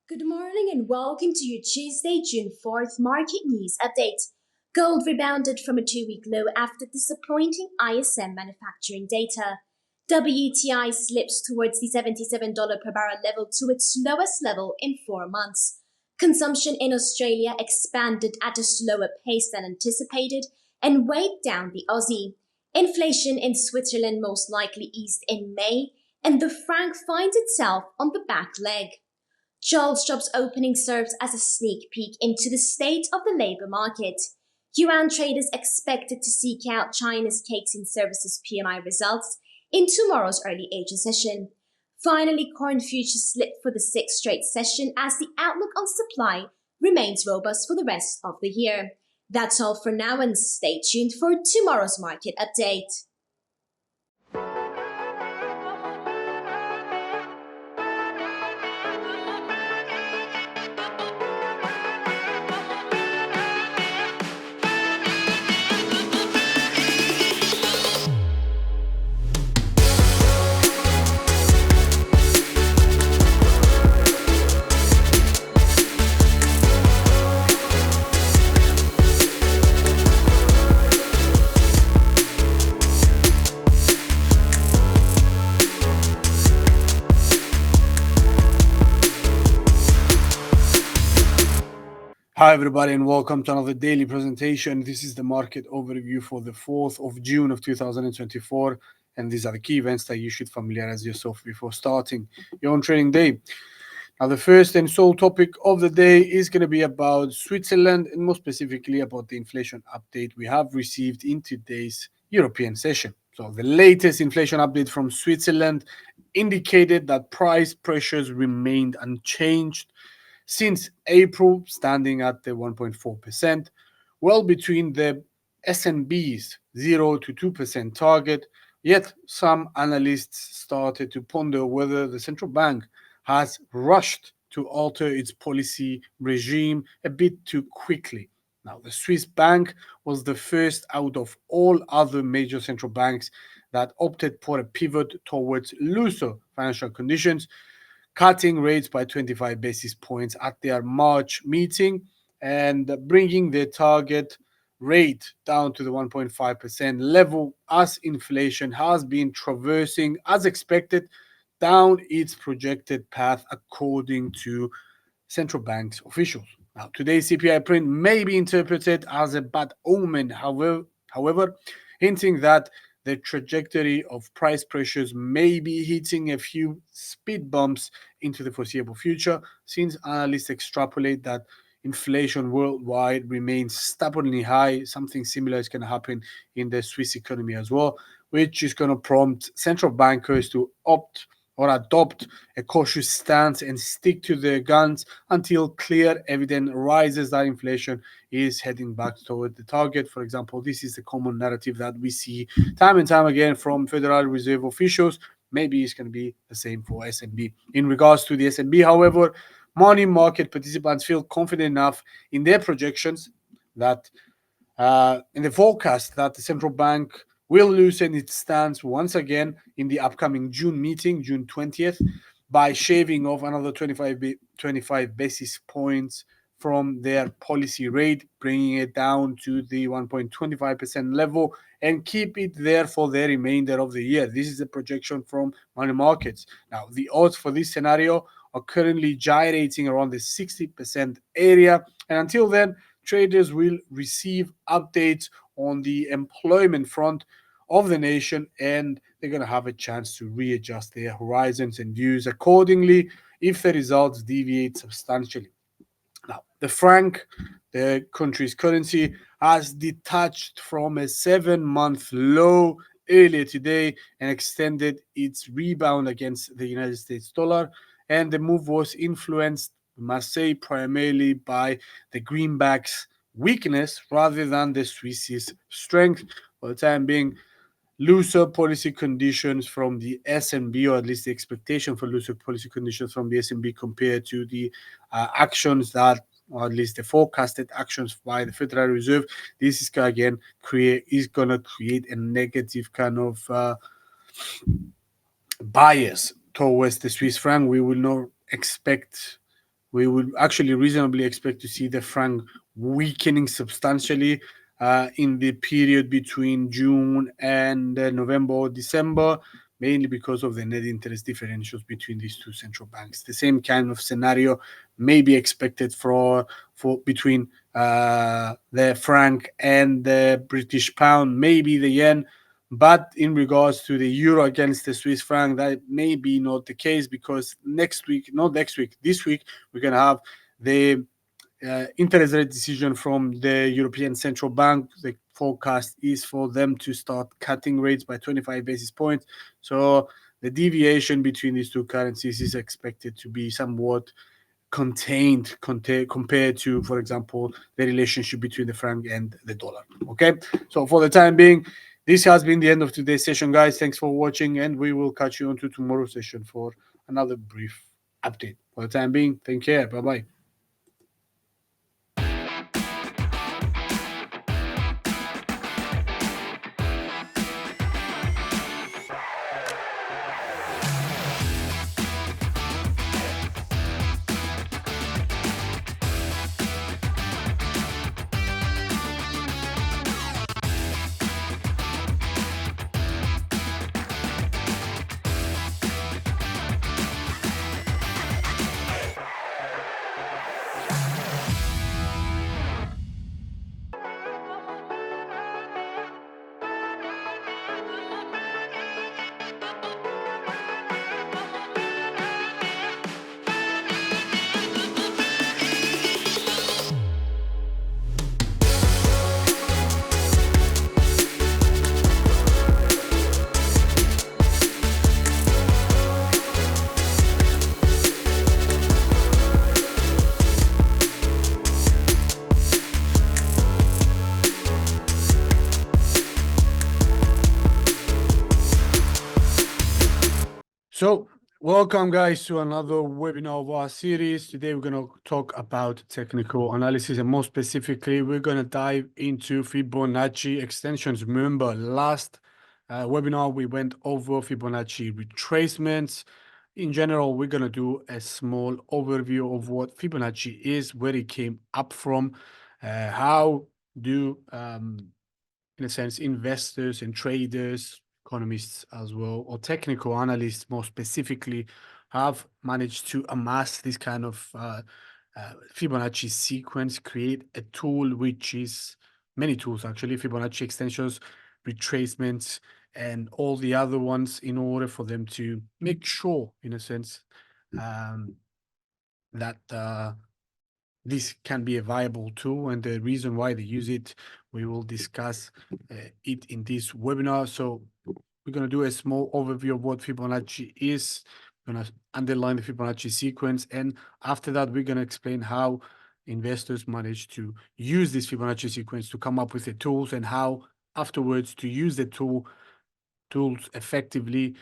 Good morning and welcome to your Tuesday, June 4th market news update. Gold rebounded from a 2-week low after disappointing ISM manufacturing data. WTI slipped towards the $77 per barrel level to its lowest level in 4 months. Consumption in Australia expanded at a slower pace than anticipated and weighed down the Aussie. Inflation in Switzerland most likely eased in May, and the franc finds itself on the back leg. Charles Schwab's opening serves as a sneak peek into the state of the labor market. Yuan traders expected to seek out China's Cakes and Services PMI results in tomorrow's early Asian session. Finally, corn futures slipped for the sixth straight session as the outlook on supply remains robust for the rest of the year. That's all for now, and stay tuned for tomorrow's market update. Hi, everybody, and welcome to another daily presentation. This is the market overview for the 4th of June of 2024, and these are the key events that you should familiarize yourself before starting your own trading day. Now, the first and sole topic of the day is going to be about Switzerland, and more specifically about the inflation update we have received in today's European session. So the latest inflation update from Switzerland indicated that price pressures remained unchanged since April, standing at the 1.4%, well between the SNB's 0 to 2% target. Yet some analysts started to ponder whether the central bank has rushed to alter its policy regime a bit too quickly. Now, the Swiss bank was the first out of all other major central banks that opted for a pivot towards looser financial conditions, cutting rates by 25 basis points at their March meeting and bringing their target rate down to the 1.5% level as inflation has been traversing, as expected, down its projected path according to central bank's officials. Now, today's CPI print may be interpreted as a bad omen, however, hinting that the trajectory of price pressures may be hitting a few speed bumps into the foreseeable future, since analysts extrapolate that inflation worldwide remains stubbornly high. Something similar is going to happen in the Swiss economy as well, which is going to prompt central bankers to opt or adopt a cautious stance and stick to their guns until clear evidence arises that inflation is heading back toward the target. For example, this is the common narrative that we see time and time again from Federal Reserve officials. Maybe it's going to be the same for SNB. In regards to the SNB, however, money market participants feel confident enough in their projections that in the forecast that the central bank will loosen its stance once again in the upcoming June meeting, June 20th, by shaving off another 25 basis points from their policy rate, bringing it down to the 1.25% level and keep it there for the remainder of the year. This is a projection from money markets. Now, the odds for this scenario are currently gyrating around the 60% area. And until then, traders will receive updates on the employment front of the nation, and they're going to have a chance to readjust their horizons and views accordingly if the results deviate substantially. Now, the franc, the country's currency, has detached from a 7-month low earlier today and extended its rebound against the United States dollar. And the move was influenced, we must say, primarily by the greenback's weakness rather than the Swiss's strength. For the time being, looser policy conditions from the SNB, or at least the expectation for looser policy conditions from the SNB compared to the actions that, or at least the forecasted actions by the Federal Reserve, this is again going to create a negative kind of bias towards the Swiss franc. We will not expect we would actually reasonably expect to see the franc weakening substantially in the period between June and November or December, mainly because of the net interest differentials between these two central banks. The same kind of scenario may be expected for between the franc and the British pound, maybe the yen. But in regards to the euro against the Swiss franc, that may be not the case, because this week, we're going to have the interest rate decision from the European Central Bank. The forecast is for them to start cutting rates by 25 basis points. So the deviation between these two currencies is expected to be somewhat contained compared to, for example, the relationship between the franc and the dollar. Okay, so for the time being, this has been the end of today's session, guys. Thanks for watching, and we will catch you on to tomorrow's session for another brief update. For the time being, take care. Bye bye. So, welcome, guys, to another webinar of our series. Today, we're going to talk about technical analysis, and more specifically, we're going to dive into Fibonacci extensions. Remember, last webinar, we went over Fibonacci retracements. In general, we're going to do a small overview of what Fibonacci is, where it came up from, how do in a sense, investors and traders, economists as well, or technical analysts more specifically, have managed to amass this kind of Fibonacci sequence, create a tool which is many tools actually, Fibonacci extensions, retracements, and all the other ones, in order for them to make sure, in a sense, that this can be a viable tool, and the reason why they use it, we will discuss it in this webinar. So we're going to do a small overview of what Fibonacci is. We're going to underline the Fibonacci sequence, and after that, we're going to explain how investors manage to use this Fibonacci sequence to come up with the tools, and how afterwards to use the tools effectively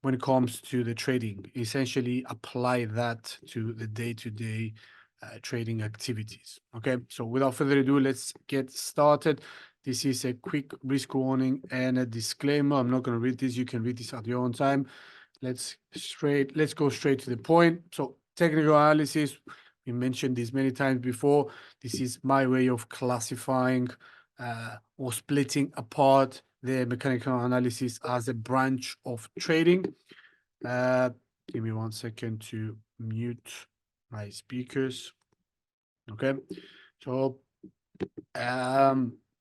when it comes to the trading. Essentially, apply that to the day-to-day trading activities. Okay, so without further ado, let's get started. This is a quick risk warning and a disclaimer. I'm not going to read this. You can read this at your own time. Let's go straight to the point. So technical analysis, we mentioned this many times before. This is my way of classifying or splitting apart the mechanical analysis as a branch of trading. Give me 1 second to mute my speakers. Okay, so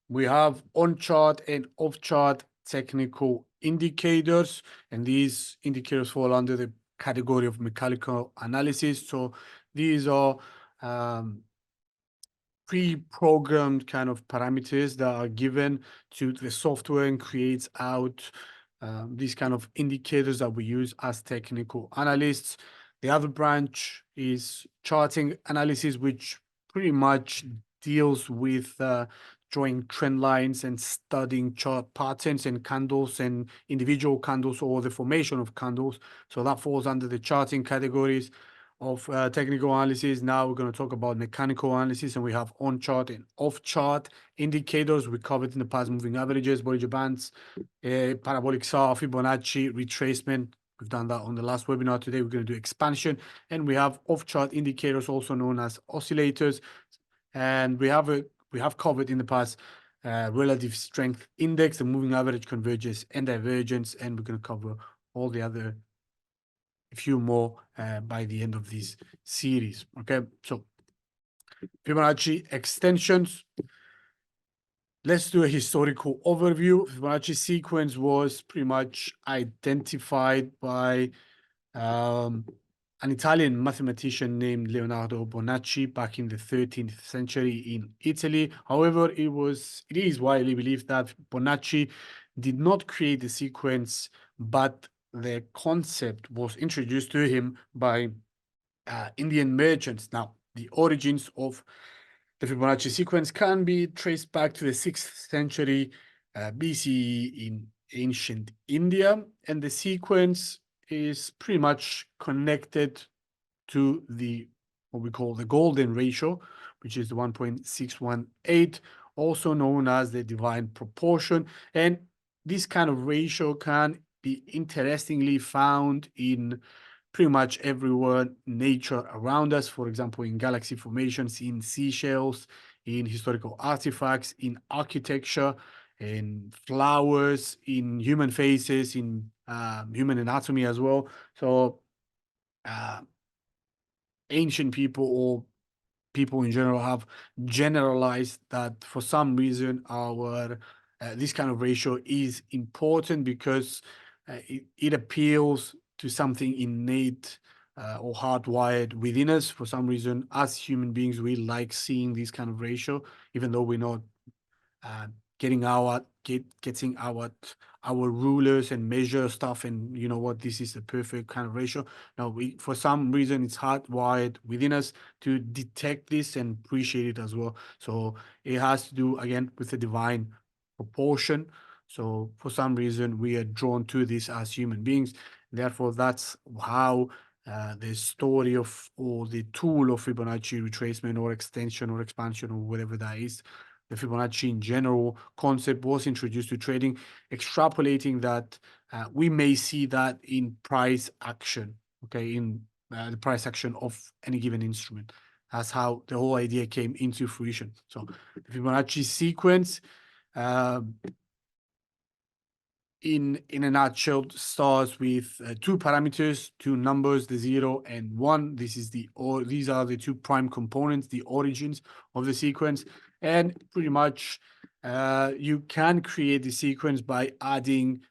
we have on chart and off chart technical indicators, and these indicators fall under the category of mechanical analysis. So these are pre-programmed kind of parameters that are given to the software and creates out these kind of indicators that we use as technical analysts. The other branch is charting analysis, which pretty much deals with drawing trend lines and studying chart patterns and candles and individual candles, or the formation of candles. So that falls under the charting categories of technical analysis. Now we're going to talk about mechanical analysis, and we have on chart and off chart indicators. We covered in the past moving averages, Bollinger Bands, parabolic saw, Fibonacci retracement, We've done that on the last webinar. Today, we're going to do expansion, and we have off-chart indicators, also known as oscillators. And we have covered in the past relative strength index, the moving average, convergence, and divergence, and we're going to cover all the other, a few more by the end of this series. Okay, so Fibonacci extensions. Let's do a historical overview. Fibonacci sequence was pretty much identified by an Italian mathematician named Leonardo Bonacci back in the 13th century in Italy. However, it is widely believed that Bonacci did not create the sequence, but the concept was introduced to him by Indian merchants. Now, the origins of the Fibonacci sequence can be traced back to the 6th century BCE in ancient India, and the sequence is pretty much connected to what we call the golden ratio, which is the 1.618, also known as the divine proportion. And this kind of ratio can be interestingly found in pretty much everywhere nature around us. For example, in galaxy formations, in seashells, in historical artifacts, in architecture, in flowers, in human faces, in human anatomy as well. So ancient people, or people in general, have generalized that for some reason our this kind of ratio is important because it appeals to something innate or hardwired within us. For some reason, as human beings, we like seeing this kind of ratio, even though we're not uh, getting our rulers and measure stuff, and you know what, this is the perfect kind of ratio. Now, we, for some reason, it's hardwired within us to detect this and appreciate it as well. So it has to do again with the divine proportion. So for some reason, we are drawn to this as human beings. Therefore, that's how the story of, or the tool of Fibonacci retracement or extension or expansion or whatever that is, the Fibonacci in general concept was introduced to trading, extrapolating that we may see that in price action, okay, in the price action of any given instrument. That's how the whole idea came into fruition. So the Fibonacci sequence, in a nutshell, starts with two parameters, two numbers, the 0 and 1. These are the two prime components, the origins of the sequence. And pretty much you can create the sequence by adding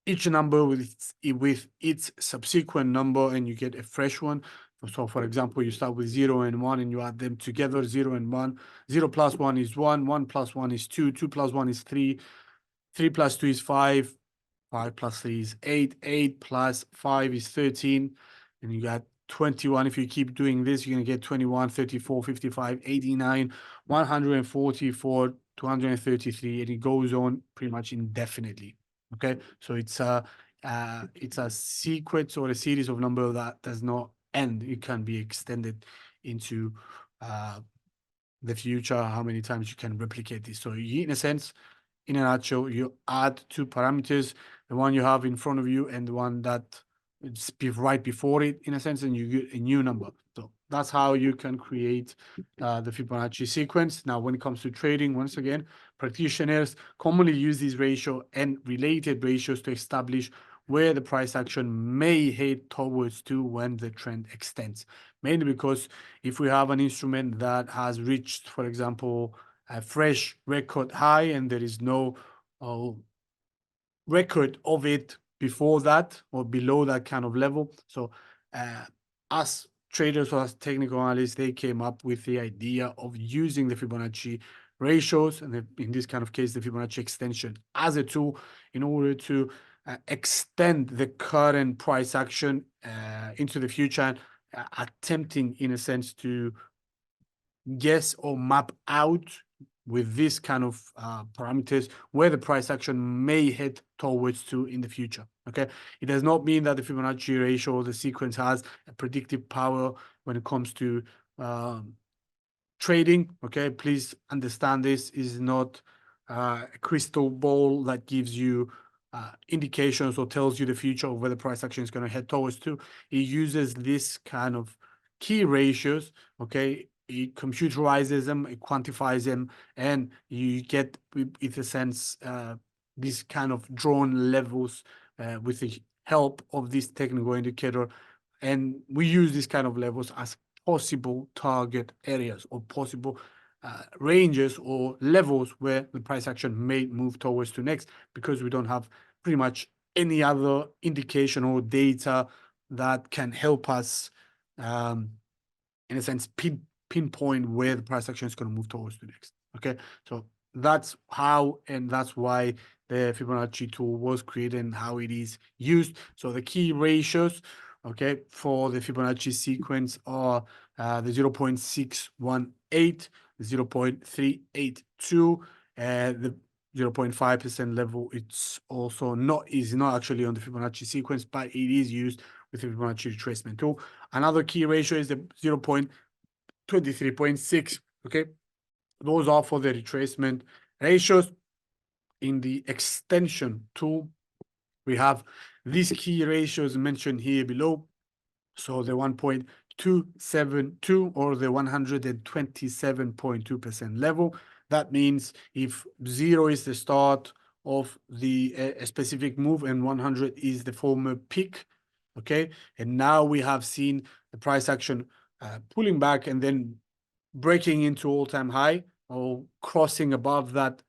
each number with its subsequent number, and you get a fresh one. So for example, you start with 0 and 1 and you add them together, 0 and 1. 0 plus 1 is 1, 1 plus 1 is 2, 2 plus 1 is 3, 3 plus 2 is 5, 5 plus 3 is 8, 8 plus 5 is 13, and you got 21. If you keep doing this, you're going to get 21, 34, 55, 89, 144, 233, and it goes on pretty much indefinitely. Okay, so it's a sequence or a series of numbers that does not end. It can be extended into the future, how many times you can replicate this. So in a sense, in a nutshell, you add two parameters, the one you have in front of you and the one that is right before it, in a sense, and you get a new number. So that's how you can create the Fibonacci sequence. Now, when it comes to trading, once again, practitioners commonly use this ratio and related ratios to establish where the price action may head towards to when the trend extends. Mainly because if we have an instrument that has reached, for example, a fresh record high and there is no record of it before that or below that kind of level. So as traders or as technical analysts, they came up with the idea of using the Fibonacci ratios, and in this kind of case, the Fibonacci extension, as a tool in order to extend the current price action into the future, and attempting, in a sense, to guess or map out with this kind of parameters where the price action may head towards to in the future. Okay, it does not mean that the Fibonacci ratio or the sequence has a predictive power when it comes to trading. Okay, please understand this is not a crystal ball that gives you indications or tells you the future of where the price action is going to head towards to. It uses this kind of key ratios, okay? It computerizes them, it quantifies them, and you get, in a sense, these kind of drawn levels with the help of this technical indicator. And we use these kind of levels as possible target areas or possible ranges or levels where the price action may move towards to next, because we don't have pretty much any other indication or data that can help us in a sense pinpoint where the price action is going to move towards to next. Okay, so that's how and that's why the Fibonacci tool was created and how it is used. So the key ratios, okay, for the Fibonacci sequence are the 0.618, the 0.382, the 0.5% level. It's also not actually on the Fibonacci sequence, but it is used with the Fibonacci retracement tool. Another key ratio is the 0.23.6. Okay, those are for the retracement ratios. In the extension tool, we have these key ratios mentioned here below. So the 1.272 or the 127.2% level. That means if 0 is the start of the a specific move and 100 is the former peak, okay? And now we have seen the price action pulling back and then breaking into all-time high or crossing above that,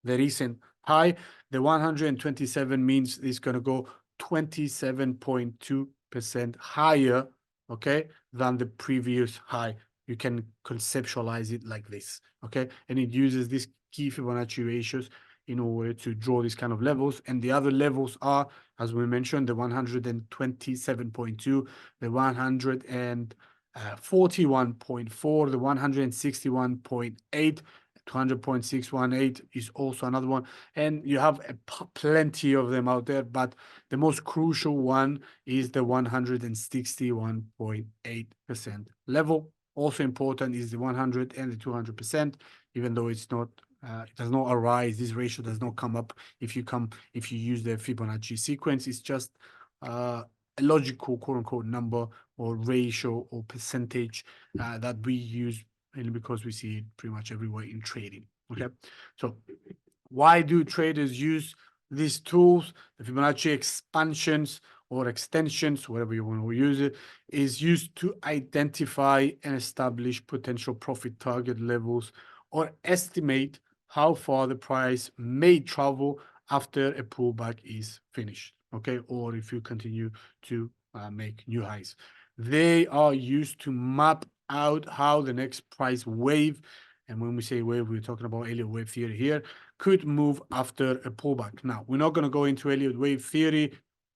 the recent high. The 127 means it's going to go 27.2% higher, okay, than the previous high. You can conceptualize it like this, okay? And it uses these key Fibonacci ratios in order to draw these kind of levels. And the other levels are, as we mentioned, the 127.2, the 141.4, the 161.8, 200.618 is also another one, and you have plenty of them out there, but the most crucial one is the 161.8% level. Also important is the 100 and the 200%, even though it's not it does not arise, this ratio does not come up if you use the Fibonacci sequence. It's just a logical quote unquote number or ratio or percentage that we use, mainly because we see it pretty much everywhere in trading. Okay, so why do traders use these tools? The Fibonacci expansions or extensions, whatever you want to use it, is used to identify and establish potential profit target levels or estimate how far the price may travel after a pullback is finished, okay, or if you continue to make new highs. They are used to map out how the next price wave, and when we say wave, we're talking about Elliott wave theory here, could move after a pullback. Now, we're not going to go into Elliott wave theory,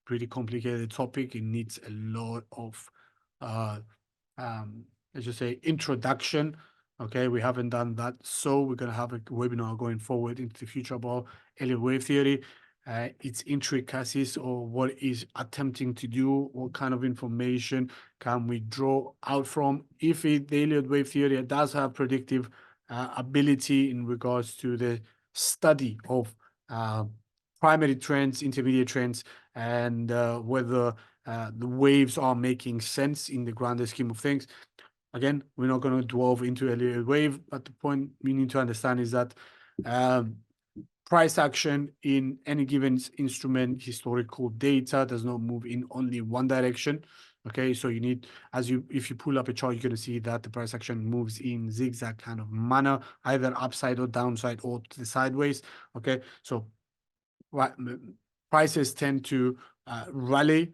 pretty complicated topic. It needs a lot of, let's just say, introduction. Okay, we haven't done that, so we're going to have a webinar going forward into the future about Elliott wave theory, its intricacies, or what is attempting to do, what kind of information can we draw out from. If the Elliott wave theory does have predictive ability in regards to the study of primary trends, intermediate trends, and whether the waves are making sense in the grander scheme of things. Again, we're not going to delve into a wave, but the point we need to understand is that price action in any given instrument, historical data, does not move in only one direction. Okay, so you need, if you pull up a chart, you're going to see that the price action moves in zigzag kind of manner, either upside or downside or to the sideways. Okay, so prices tend to rally,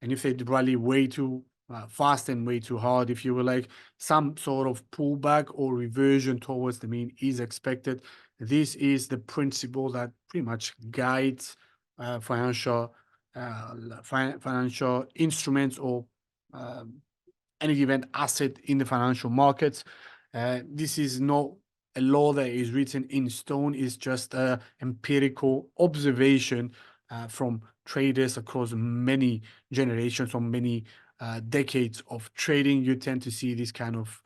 and if they rally way too fast and way too hard, if you will, like, some sort of pullback or reversion towards the mean is expected. This is the principle that pretty much guides financial instruments or any given asset in the financial markets. This is not a law that is written in stone. It's just a empirical observation from traders across many generations or many decades of trading. You tend to see this kind of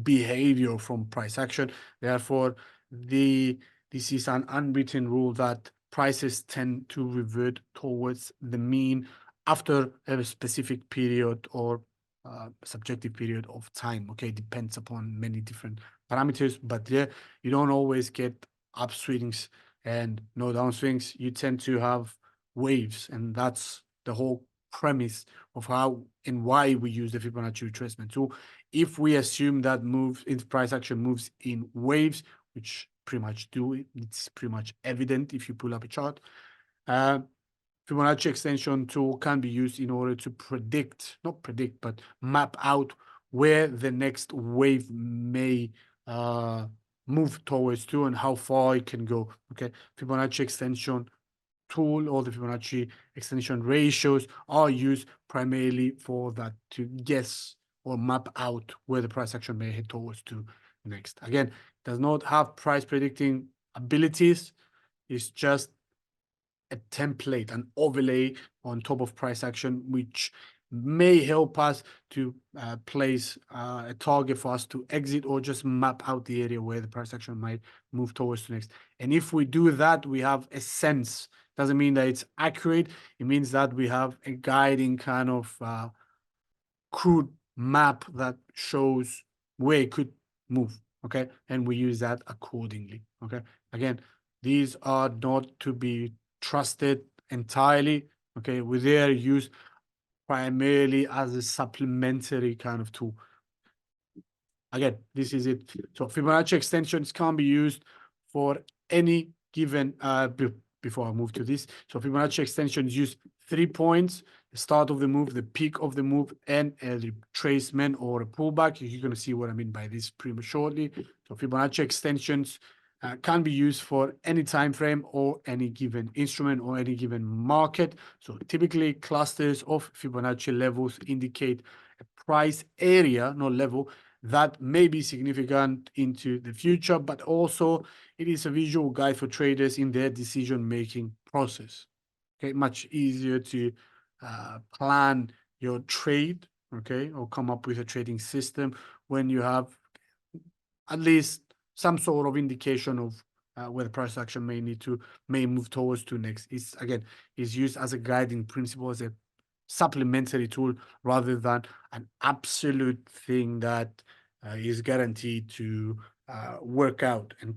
behavior from price action. Therefore, this is an unwritten rule that prices tend to revert towards the mean after a specific period or subjective period of time. Okay, depends upon many different parameters, but yeah, you don't always get upswings and no downswings. You tend to have waves, and that's the whole premise of how and why we use the Fibonacci retracement tool. If we assume that if price action moves in waves, which pretty much do, it's pretty much evident if you pull up a chart. Fibonacci extension tool can be used in order to not predict, but map out where the next wave may move towards to and how far it can go. Okay, Fibonacci extension tool or the Fibonacci extension ratios are used primarily for that, to guess or map out where the price action may head towards to next. Again, does not have price predicting abilities. It's just a template, an overlay on top of price action, which may help us to place a target for us to exit or just map out the area where the price action might move towards to next. And if we do that, we have a sense. Doesn't mean that it's accurate. It means that we have a guiding kind of crude map that shows where it could move. Okay, and we use that accordingly. Okay, again, these are not to be trusted entirely. Okay, they are used primarily as a supplementary kind of tool. Again, this is it. So Fibonacci extensions can be used for any given before I move to this. So Fibonacci extensions use 3 points: the start of the move, the peak of the move, and a retracement or a pullback. You're going to see what I mean by this pretty shortly. So Fibonacci extensions can be used for any time frame or any given instrument or any given market. So typically clusters of Fibonacci levels indicate a price area, not level, that may be significant into the future, but also it is a visual guide for traders in their decision-making process. Okay, much easier to plan your trade, okay, or come up with a trading system when you have at least some sort of indication of where the price action may move towards to next. It's again is used as a guiding principle, as a supplementary tool rather than an absolute thing that is guaranteed to work out and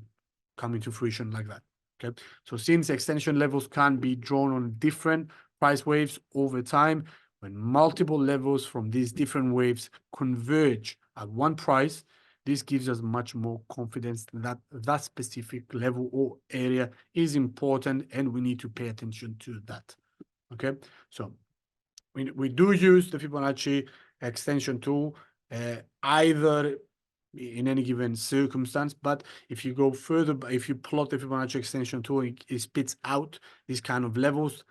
come into fruition like that. Okay, so since extension levels can be drawn on different price waves over time, when multiple levels from these different waves converge at one price, this gives us much more confidence that that specific level or area is important and we need to pay attention to that. Okay, so we do use the Fibonacci extension tool either in any given circumstance, but if you go further, if you plot the Fibonacci extension tool, it spits out these kind of levels: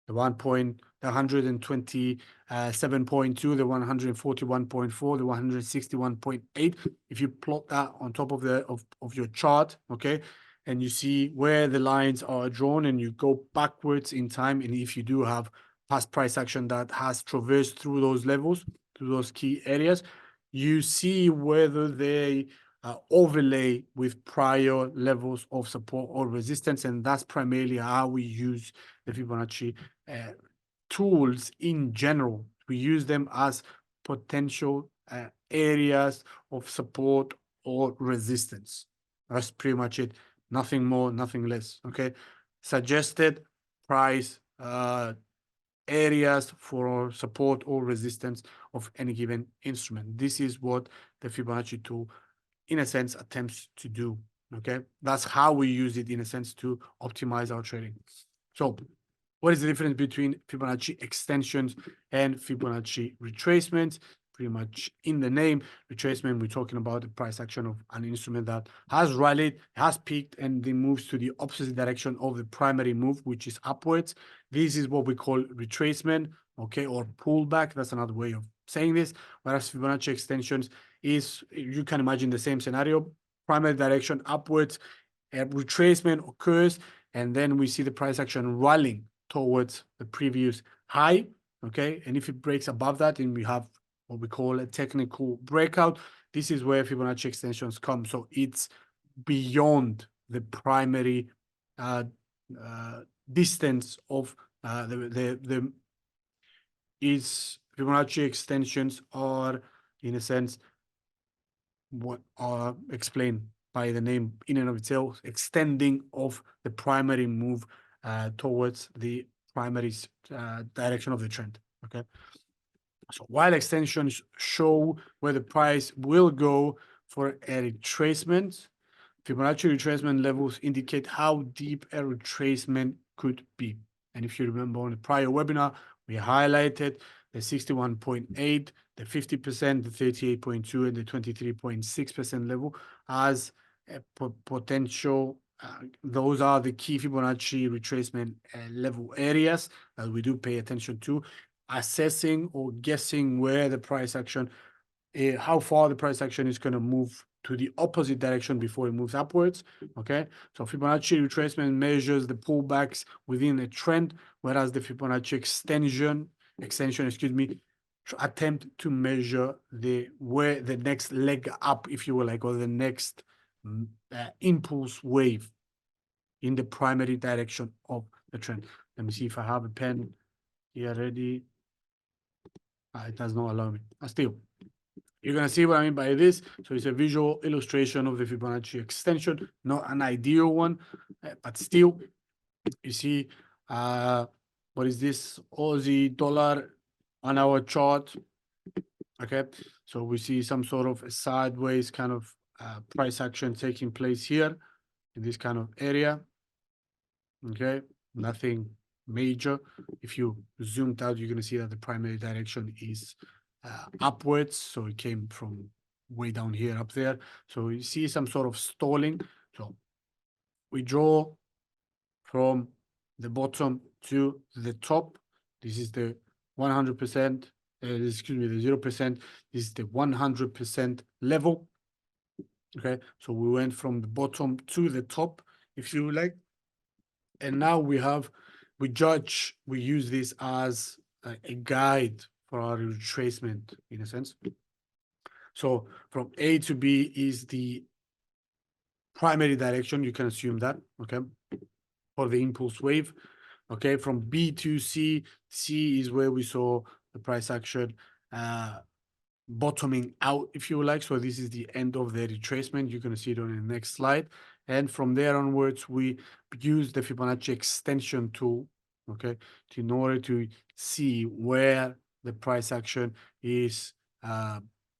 the 127.2, the 141.4, the 161.8. If you plot that on top of your chart, okay, and you see where the lines are drawn, and you go backwards in time, and if you do have past price action that has traversed through those levels, through those key areas, you see whether they overlay with prior levels of support or resistance, and that's primarily how we use the Fibonacci tools in general. We use them as potential areas of support or resistance. That's pretty much it. Nothing more, nothing less. Okay. Suggested price areas for support or resistance of any given instrument. This is what the Fibonacci tool, in a sense, attempts to do. Okay. That's how we use it, in a sense, to optimize our trading. So what is the difference between Fibonacci extensions and Fibonacci retracements? Pretty much in the name. Retracement, we're talking about the price action of an instrument that has rallied, has peaked, and then moves to the opposite direction of the primary move, which is upwards. This is what we call retracement, okay, or pullback. That's another way of saying this. Whereas Fibonacci extensions is, you can imagine the same scenario: primary direction upwards, a retracement occurs, and then we see the price action rallying towards the previous high, okay? And if it breaks above that, then we have what we call a technical breakout. This is where Fibonacci extensions come. So it's beyond the primary distance of the is Fibonacci extensions are, in a sense, what are explained by the name in and of itself, extending of the primary move towards the primary direction of the trend. Okay. So while extensions show where the price will go for a retracement, Fibonacci retracement levels indicate how deep a retracement could be. And if you remember on the prior webinar, we highlighted the 61.8, the 50%, the 38.2, and the 23.6% level as a potential. Those are the key Fibonacci retracement level areas that we do pay attention to, assessing or guessing where the price action, how far the price action is going to move to the opposite direction before it moves upwards. Okay, so Fibonacci retracement measures the pullbacks within a trend, whereas the Fibonacci extension, attempt to measure where the next leg up, if you will, like, or the next impulse wave in the primary direction of the trend. Let me see if I have a pen here ready. It does not allow me. Still, you're going to see what I mean by this. So it's a visual illustration of the Fibonacci extension, not an ideal one, but still, you see, what is this? Aussie dollar on our chart. Okay, so we see some sort of a sideways kind of price action taking place here in this kind of area. Okay, nothing major. If you zoomed out, you're going to see that the primary direction is upwards. So it came from way down here up there. So you see some sort of stalling. So we draw from the bottom to the top. This is the 100%, excuse me, the 0%. This is the 100% level. Okay, so we went from the bottom to the top, if you like. And now we use this as a guide for our retracement, in a sense. So from A to B is the primary direction. You can assume that, okay, for the impulse wave. Okay, from B to C, C is where we saw the price action bottoming out, if you like. So this is the end of the retracement. You're going to see it on the next slide. And from there onwards, we use the Fibonacci extension tool, okay, in order to see where the price action is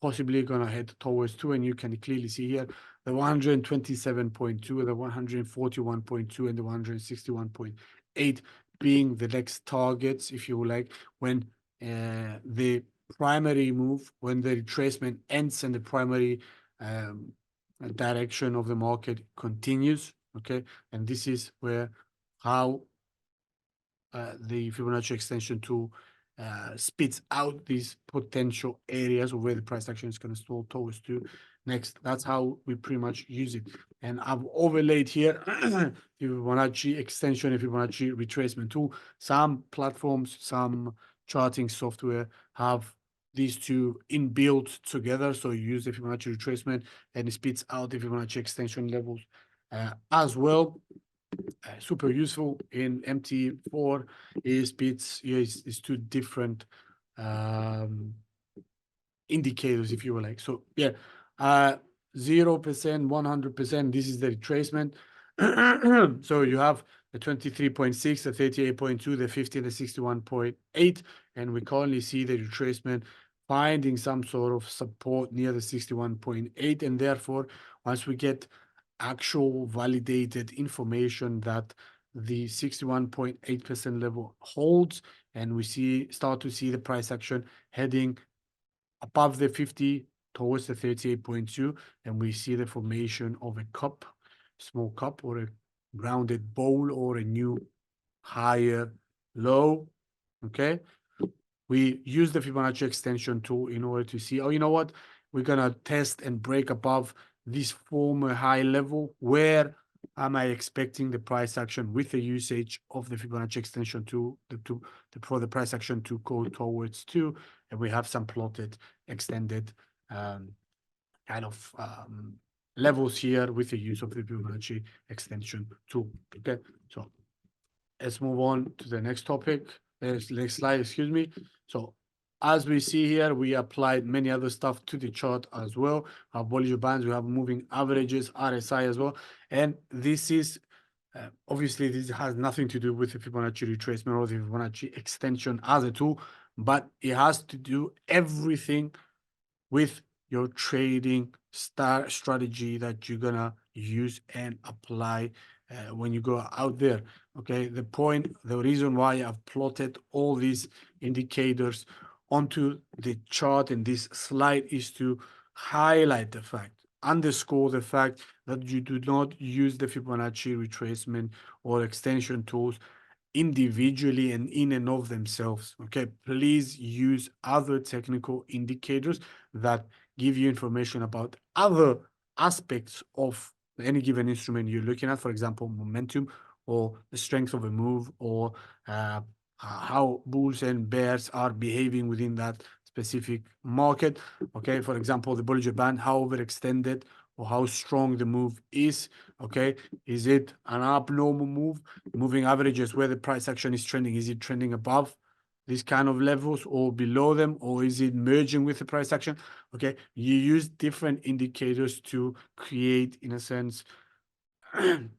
possibly going to head towards to. And you can clearly see here the 127.2, the 141.2, and the 161.8 being the next targets, if you like, when the primary move, when the retracement ends and the primary direction of the market continues. Okay, and this is where how the Fibonacci extension tool spits out these potential areas of where the price action is going to stall towards to next. That's how we pretty much use it. And I've overlaid here Fibonacci extension and Fibonacci retracement tool. Some platforms, some charting software have these two inbuilt together. So you use the Fibonacci retracement and it spits out the Fibonacci extension levels as well. Super useful in MT4 is two different indicators, if you will, like. So yeah, 0%, 100%, this is the retracement. So you have the 23.6, the 38.2, the 50, the 61.8, and we currently see the retracement finding some sort of support near the 61.8, and therefore once we get actual validated information that the 61.8% level holds, and we start to see the price action heading above the 50 towards the 38.2, and we see the formation of a cup, small cup, or a rounded bowl, or a new higher low. Okay, we use the Fibonacci extension tool in order to see, oh, you know what, we're gonna test and break above this former high level. Where am I expecting the price action with the usage of the Fibonacci extension tool for the price action to go towards to? And we have some plotted extended kind of levels here with the use of the Fibonacci extension tool. Okay, so let's move on to the next topic. Next slide, excuse me. So as we see here, we applied many other stuff to the chart as well. Our Bollinger Bands, we have moving averages, RSI as well. And this is, obviously, this has nothing to do with the Fibonacci retracement or the Fibonacci extension as a tool, but it has to do everything with your trading strategy that you're gonna use and apply when you go out there. Okay, the reason why I've plotted all these indicators onto the chart in this slide is to highlight the fact, underscore the fact that you do not use the Fibonacci retracement or extension tools individually and in and of themselves. Okay, please use other technical indicators that give you information about other aspects of any given instrument you're looking at, for example, momentum or the strength of a move, or how bulls and bears are behaving within that specific market. Okay, for example, the Bollinger Band, how overextended or how strong the move is. Okay, is it an abnormal move? Moving averages, where the price action is trending, is it trending above these kind of levels or below them, or is it merging with the price action? Okay, you use different indicators to create, in a sense, you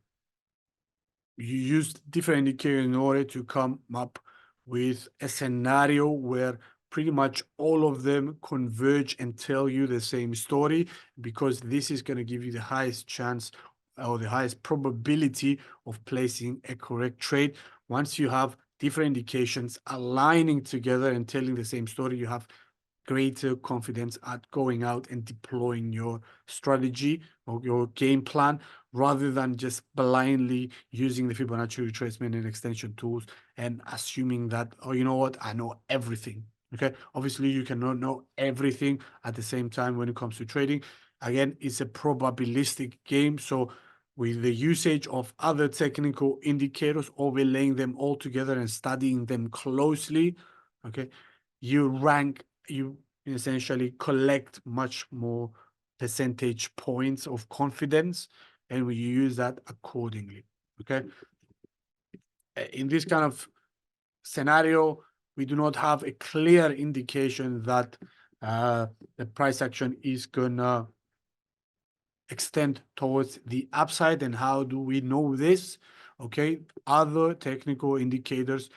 use different indicators in order to come up with a scenario where pretty much all of them converge and tell you the same story, because this is going to give you the highest chance or the highest probability of placing a correct trade. Once you have different indications aligning together and telling the same story, you have greater confidence at going out and deploying your strategy or your game plan, rather than just blindly using the Fibonacci retracement and extension tools and assuming that, oh, you know what, I know everything. Okay, obviously you cannot know everything at the same time when it comes to trading. Again, it's a probabilistic game, so with the usage of other technical indicators, overlaying them all together and studying them closely, okay, you essentially collect much more percentage points of confidence, and we use that accordingly. Okay, in this kind of scenario, we do not have a clear indication that the price action is gonna extend towards the upside. And how do we know this? Okay, other technical indicators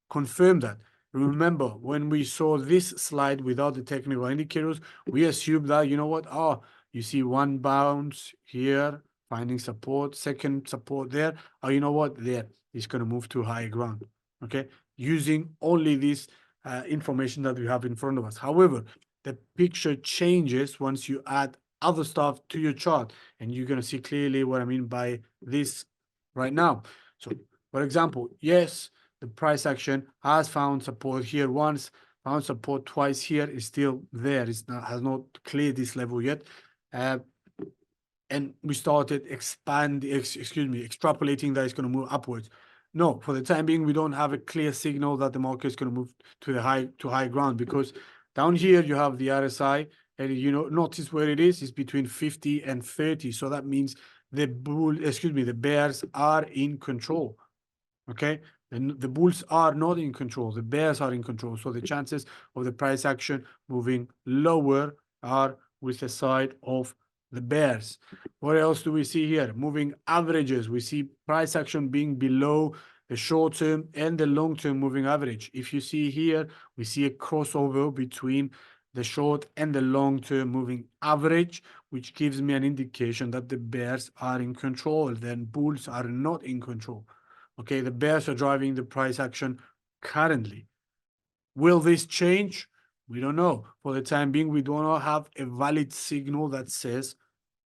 confirm that. Remember, when we saw this slide without the technical indicators, we assumed that, you know what, oh, you see one bounce here, finding support, second support there. Oh, you know what, there, it's going to move to high ground. Okay, using only this information that we have in front of us. However, the picture changes once you add other stuff to your chart, and you're going to see clearly what I mean by this right now. So, for example, yes, the price action has found support here once, found support twice here, is still there. It's not, has not cleared this level yet. And we started extrapolating that it's going to move upwards. No, for the time being, we don't have a clear signal that the market is going to move to the high ground, because down here you have the RSI, and notice where it is. It's between 50 and 30. So that means the bears are in control. Okay, and the bulls are not in control. The bears are in control. So the chances of the price action moving lower are with the side of the bears. What else do we see here? Moving averages. We see price action being below the short-term and the long-term moving average. If you see here, we see a crossover between the short and the long-term moving average, which gives me an indication that the bears are in control, then bulls are not in control. Okay, the bears are driving the price action currently. Will this change? We don't know. For the time being, we do not have a valid signal that says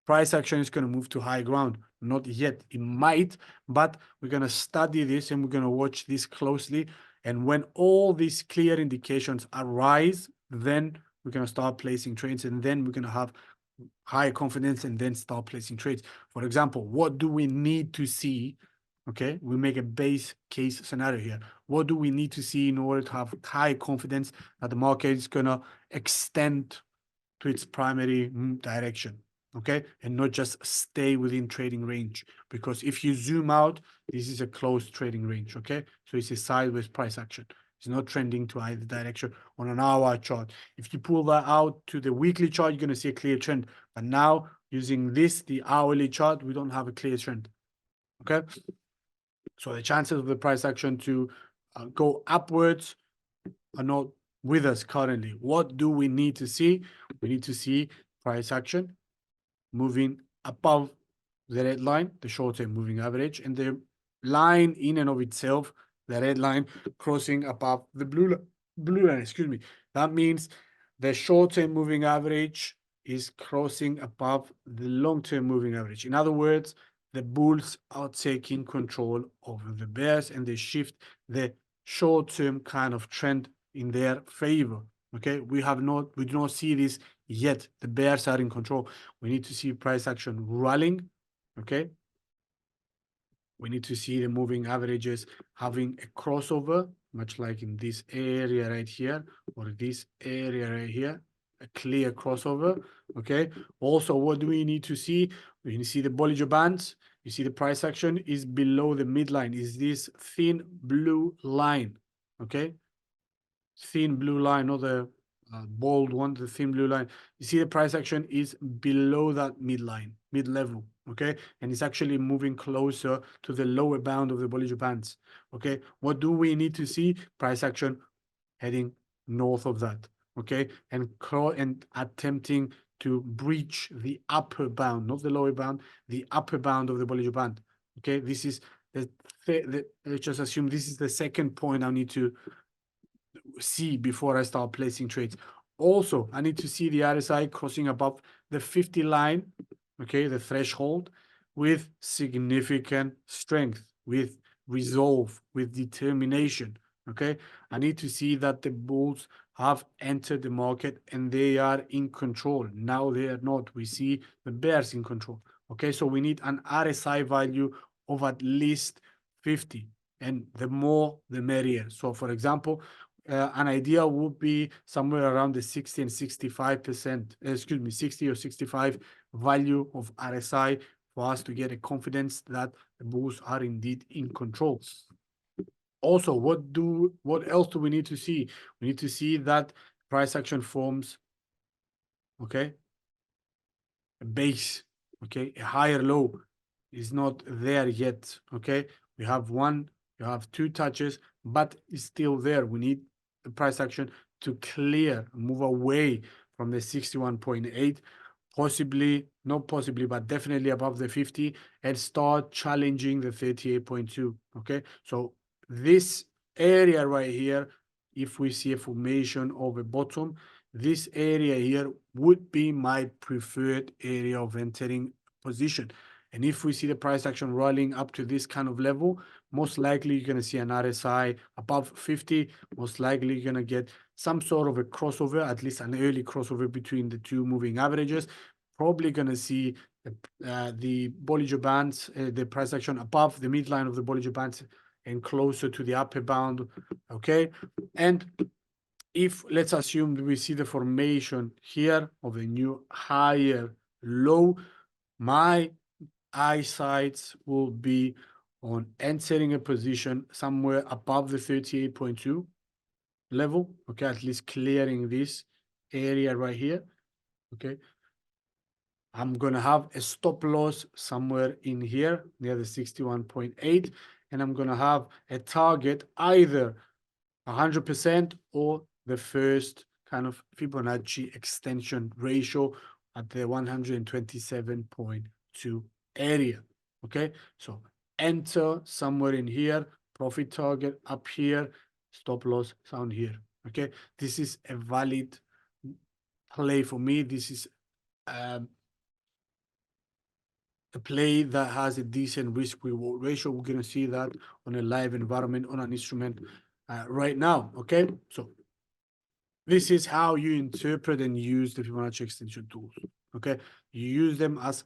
price action is going to move to high ground. Not yet. It might, but we're going to study this and we're going to watch this closely. And when all these clear indications arise, then we're going to start placing trades, and then we're going to have high confidence and then start placing trades. For example, what do we need to see? Okay, we make a base case scenario here. What do we need to see in order to have high confidence that the market is going to extend to its primary direction? okay, and not just stay within trading range. Because if you zoom out, this is a closed trading range, okay? So it's a sideways price action. It's not trending to either direction on an hour chart. If you pull that out to the weekly chart, you're going to see a clear trend. But now, using this, the hourly chart, we don't have a clear trend, okay? So the chances of the price action to go upwards are not with us currently. What do we need to see? We need to see price action moving above the red line, the short-term moving average, and the line in and of itself, the red line crossing above the blue line, excuse me. That means the short-term moving average is crossing above the long-term moving average. In other words, the bulls are taking control over the bears and they shift the short-term kind of trend in their favor. Okay, we do not see this yet. The bears are in control. We need to see price action rallying. Okay, we need to see the moving averages having a crossover, much like in this area right here or this area right here, a clear crossover. Okay, also, what do we need to see? We need to see the Bollinger Bands. You see the price action is below the midline, is this thin blue line. Okay, thin blue line, not the bold one, the thin blue line. You see the price action is below that midline, mid-level, okay? And it's actually moving closer to the lower bound of the Bollinger Bands, okay? What do we need to see? Price action heading north of that, okay? And attempting to breach the upper bound, not the lower bound, the upper bound of the Bollinger Band, okay? This is let's just assume this is the second point I need to see before I start placing trades. Also, I need to see the RSI crossing above the 50 line, okay, the threshold, with significant strength, with resolve, with determination, okay? I need to see that the bulls have entered the market and they are in control. Now they are not. We see the bears in control, okay? So we need an RSI value of at least 50, and the more the merrier. So for example, an idea would be somewhere around the 60 and 65%, excuse me, 60 or 65 value of RSI for us to get a confidence that the bulls are indeed in control. Also, what else do we need to see? We need to see that price action forms, okay, a base, okay, a higher low is not there yet, okay? We have one, you have two touches, but it's still there. We need the price action to clear, move away from the 61.8, possibly, not possibly, but definitely above the 50 and start challenging the 38.2, okay? So this area right here, if we see a formation of a bottom, this area here would be my preferred area of entering position. And if we see the price action rolling up to this kind of level, most likely you're going to see an RSI above 50. Most likely you're going to get some sort of a crossover, at least an early crossover between the two moving averages. Probably going to see the Bollinger Bands, the price action above the midline of the Bollinger Bands and closer to the upper bound. Okay. And if let's assume we see the formation here of a new higher low, my eyesight will be on entering a position somewhere above the 38.2 level, okay, at least clearing this area right here, okay. I'm going to have a stop loss somewhere in here near the 61.8, and I'm going to have a target either 100% or the first kind of Fibonacci extension ratio at the 127.2 area. Okay, so enter somewhere in here, profit target up here, stop loss down here. Okay, this is a valid play for me. This is a play that has a decent risk reward ratio. We're going to see that on a live environment on an instrument right now. Okay, so this is how you interpret and use the Fibonacci extension tools. Okay, you use them as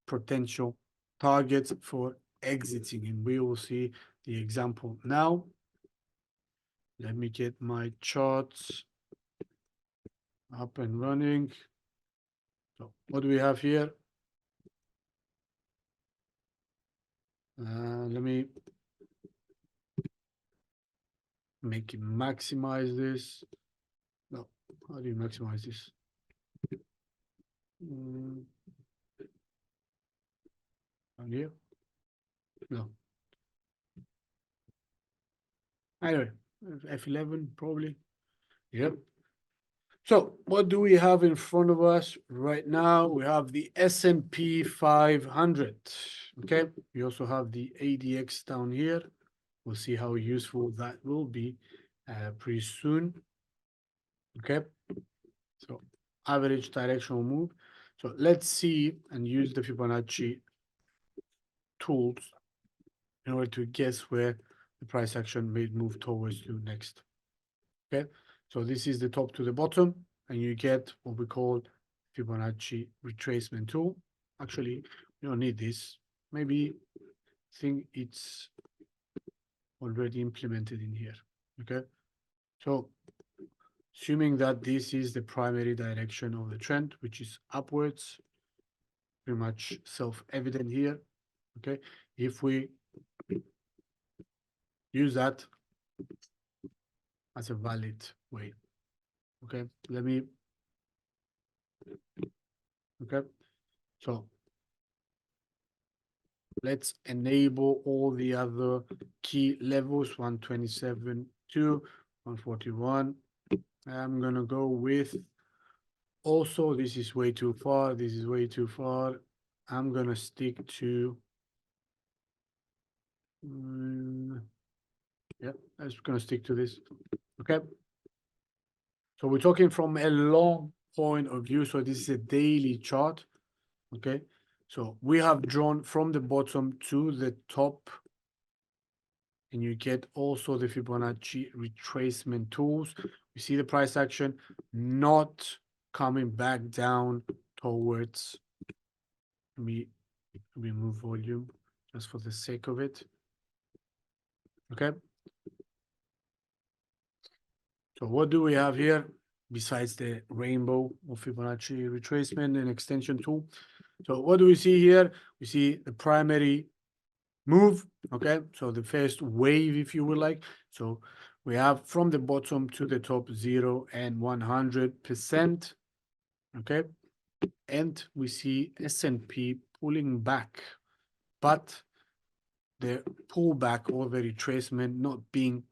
potential targets for exiting, and we will see the example now. Let me get my charts up and running. So what do we have here? Let me make it maximize this. No, how do you maximize this? Down here? No. Anyway, F11 probably. Yep. So what do we have in front of us right now? We have the S&P 500. Okay. We also have the ADX down here. We'll see how useful that will be pretty soon. Okay. So average directional move. So let's see and use the Fibonacci tools in order to guess where the price action may move towards to next. Okay. So this is the top to the bottom, and you get what we call Fibonacci retracement tool. Actually, you don't need this. Maybe think it's already implemented in here. Okay. So assuming that this is the primary direction of the trend, which is upwards, pretty much self-evident here. Okay. If we use that as a valid way. Okay. Okay. So let's enable all the other key levels, 127 to 141. I'm going to go with also, this is way too far. This is way too far. I'm going to stick to, yeah, I'm just going to stick to this. Okay. So we're talking from a long point of view. So this is a daily chart. Okay. So we have drawn from the bottom to the top, and you get also the Fibonacci retracement tools. We see the price action not coming back down towards, let me remove volume just for the sake of it. Okay. So what do we have here besides the rainbow of Fibonacci retracement and extension tool? So what do we see here? We see the primary move. Okay, so the first wave, if you would like. So we have from the bottom to the top 0 and 100%. Okay, and we see S&P pulling back, but the pullback or the retracement not being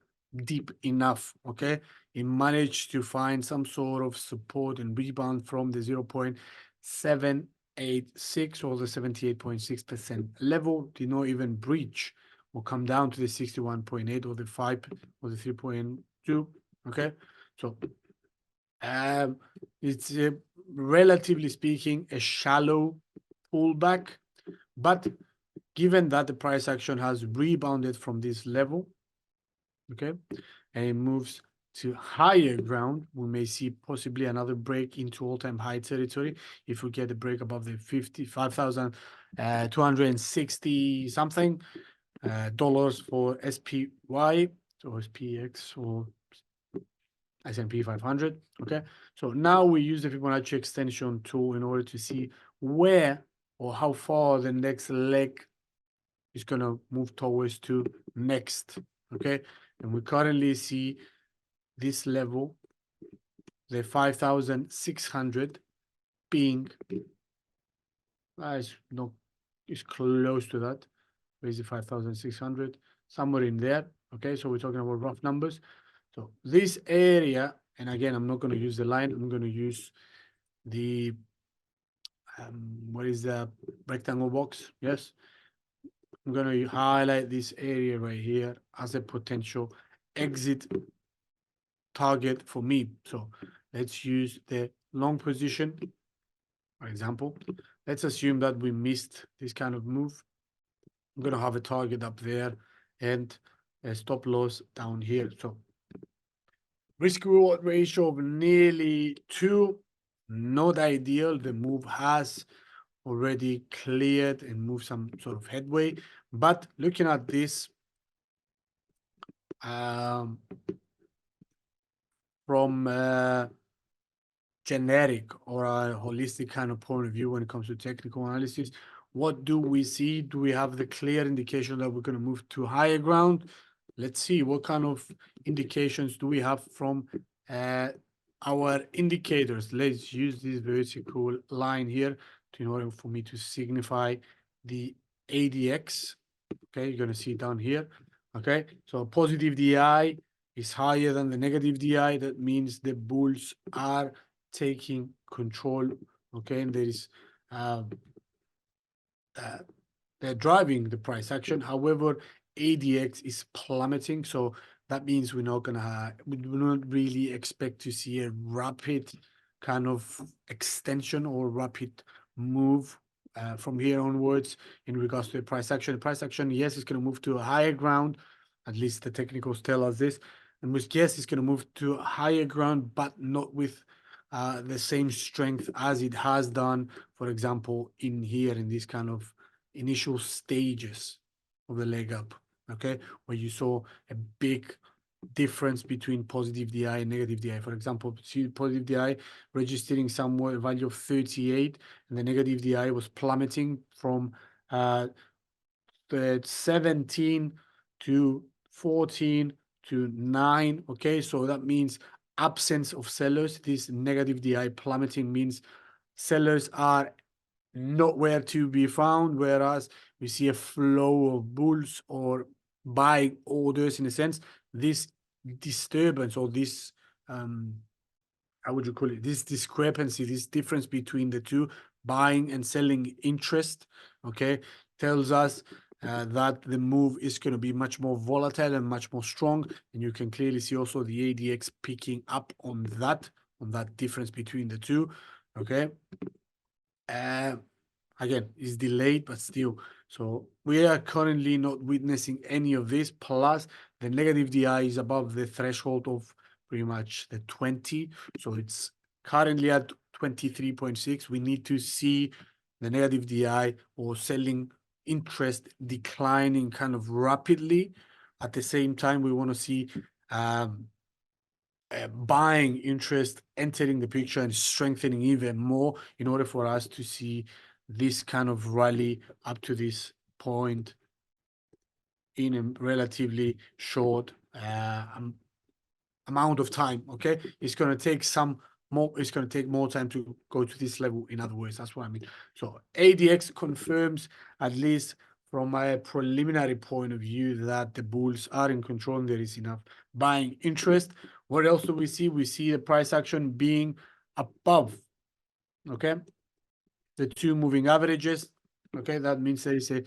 deep enough. Okay, it managed to find some sort of support and rebound from the 0.786 or the 78.6% level, did not even breach or come down to the 61.8 or the 5 or the 3.2. Okay, so it's relatively speaking a shallow pullback, but given that the price action has rebounded from this level, okay, and it moves to higher ground, we may see possibly another break into all-time high territory if we get a break above the 55,260 something dollars for SPY or SPX or S&P 500. Okay, so now we use the Fibonacci extension tool in order to see where or how far the next leg is going to move towards to next. Okay, and we currently see this level, the 5,600 being is close to that. Where's the 5,600? Somewhere in there. Okay, so we're talking about rough numbers. So this area, and again, I'm not going to use the line. I'm going to use the what is the rectangle box? Yes, I'm going to highlight this area right here as a potential exit target for me. So let's use the long position, for example. Let's assume that we missed this kind of move. I'm going to have a target up there and a stop loss down here. So risk reward ratio of nearly 2, not ideal. The move has already cleared and moved some sort of headway. But looking at this from generic or a holistic kind of point of view when it comes to technical analysis. What do we see? Do we have the clear indication that we're going to move to higher ground? Let's see what kind of indications do we have from our indicators. Let's use this vertical line here in order for me to signify the ADX. Okay, you're going to see it down here. Okay, so positive DI is higher than the negative DI. That means the bulls are taking control. Okay, and there is uh, they're driving the price action. However, ADX is plummeting, so that means we're not gonna we do not really expect to see a rapid kind of extension or rapid move from here onwards in regards to the price action. The price action, yes, is going to move to a higher ground. At least the technicals tell us this, and with yes, it's going to move to a higher ground, but not with the same strength as it has done, for example, in here in this kind of initial stages of the leg up, okay, where you saw a big difference between positive DI and negative DI. For example, see positive DI registering somewhere value of 38, and the negative DI was plummeting from the 17 to 14 to 9. Okay, so that means absence of sellers. This negative DI plummeting means sellers are nowhere to be found, whereas we see a flow of bulls or buying orders in a sense. This disturbance or this how would you call it, this discrepancy, this difference between the two, buying and selling interest, okay, tells us that the move is going to be much more volatile and much more strong. And you can clearly see also the ADX picking up on that difference between the two. Okay, again, it's delayed, but still. So we are currently not witnessing any of this. Plus, the negative DI is above the threshold of pretty much the 20. So it's currently at 23.6. We need to see the negative DI or selling interest declining kind of rapidly. At the same time, we want to see buying interest entering the picture and strengthening even more in order for us to see this kind of rally up to this point in a relatively short amount of time. Okay, it's going to take some more, it's going to take more time to go to this level. In other words, that's what I mean. So ADX confirms, at least from a preliminary point of view, that the bulls are in control and there is enough buying interest. What else do we see? We see the price action being above, okay, the two moving averages. Okay, that means there is a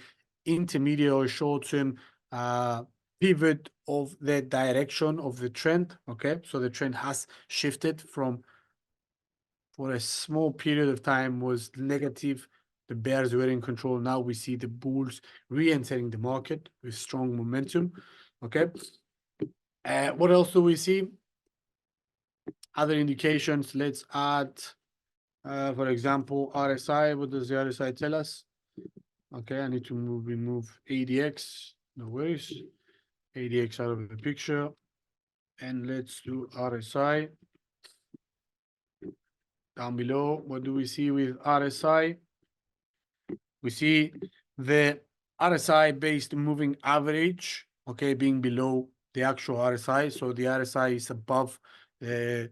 intermediate or short-term pivot of the direction of the trend. Okay, so the trend has shifted from, for a small period of time, was negative. The bears were in control. Now we see the bulls re-entering the market with strong momentum. Okay, what else do we see? Other indications. Let's add, for example, RSI. What does the RSI tell us? Okay, I need to remove ADX. No worries. ADX out of the picture. And let's do RSI. Down below, what do we see with RSI? We see the RSI based moving average, okay, being below the actual RSI. So the RSI is above the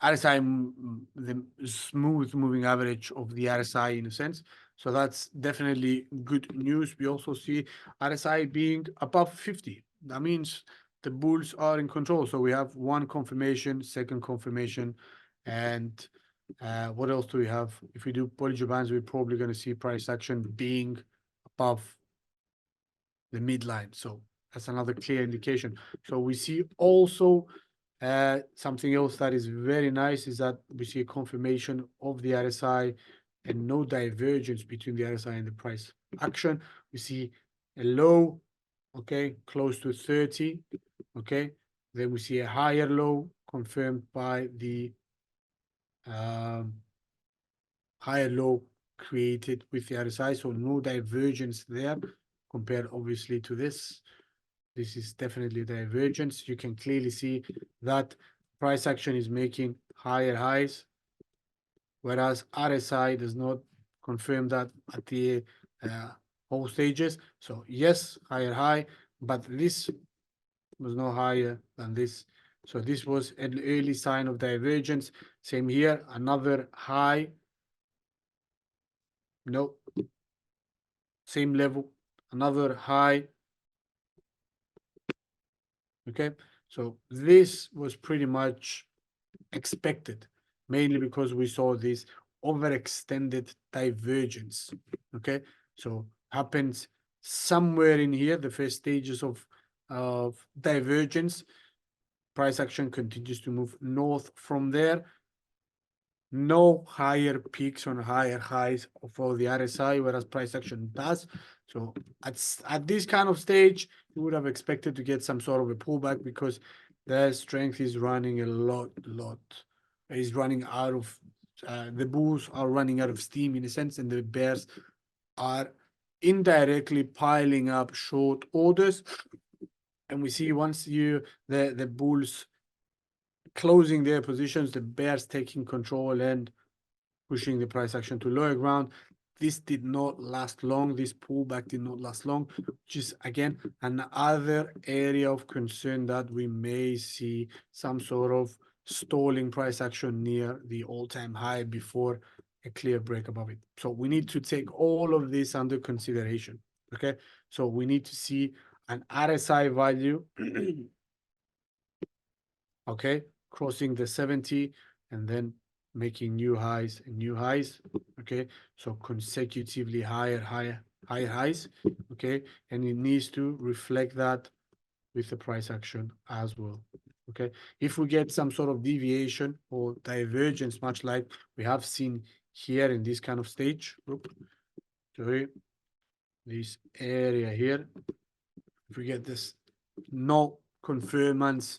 RSI, the smooth moving average of the RSI in a sense. So that's definitely good news. We also see RSI being above 50. That means the bulls are in control. So we have one confirmation, second confirmation, and what else do we have? If we do Bollinger Bands, we're probably going to see price action being above the midline. So that's another clear indication. So we see also something else that is very nice is that we see a confirmation of the RSI and no divergence between the RSI and the price action. We see a low, okay, close to 30, okay. Then we see a higher low confirmed by the higher low created with the RSI. So no divergence there compared obviously to this. This is definitely divergence. You can clearly see that price action is making higher highs, whereas RSI does not confirm that at the uh, whole stages. So yes, higher high, but this was no higher than this. So this was an early sign of divergence. Same here, another high. No, same level, another high. Okay, so this was pretty much expected, mainly because we saw this overextended divergence. Okay, so happens somewhere in here, the first stages of divergence. Price action continues to move north from there. No higher peaks on higher highs for the RSI, whereas price action does. So at this kind of stage, you would have expected to get some sort of a pullback because the strength is running a lot. Is running out of the bulls are running out of steam in a sense, and the bears are indirectly piling up short orders. And we see once the bulls closing their positions, the bears taking control and pushing the price action to lower ground. This did not last long. This pullback did not last long, which is again another area of concern that we may see some sort of stalling price action near the all-time high before a clear break above it. So we need to take all of this under consideration. Okay, so we need to see an RSI value okay, crossing the 70 and then making new highs and new highs, okay, so consecutively higher highs, okay, and it needs to reflect that with the price action as well, okay. If we get some sort of deviation or divergence, much like we have seen here in this kind of stage, sorry, this area here, if we get this no confirmance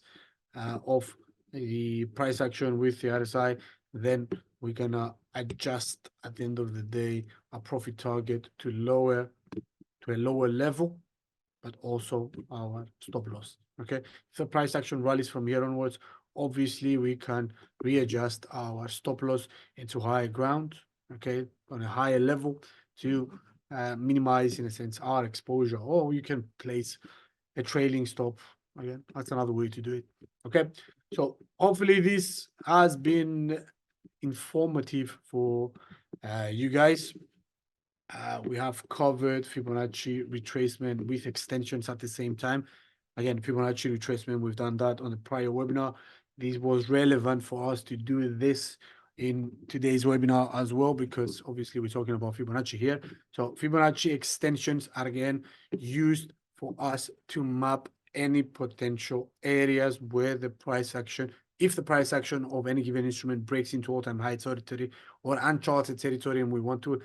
of the price action with the RSI, then we're gonna adjust at the end of the day our profit target to a lower level, but also our stop loss. Okay, if the price action rallies from here onwards, obviously we can readjust our stop loss into higher ground. Okay, on a higher level to minimize, in a sense, our exposure, or you can place a trailing stop. Again, that's another way to do it. Okay, so hopefully this has been informative for you guys. We have covered Fibonacci retracement with extensions at the same time. Again, Fibonacci retracement, we've done that on the prior webinar. This was relevant for us to do this in today's webinar as well, because obviously we're talking about Fibonacci here. So Fibonacci extensions are again used for us to map any potential areas where the price action, if the price action of any given instrument breaks into all-time high territory or uncharted territory, and we want to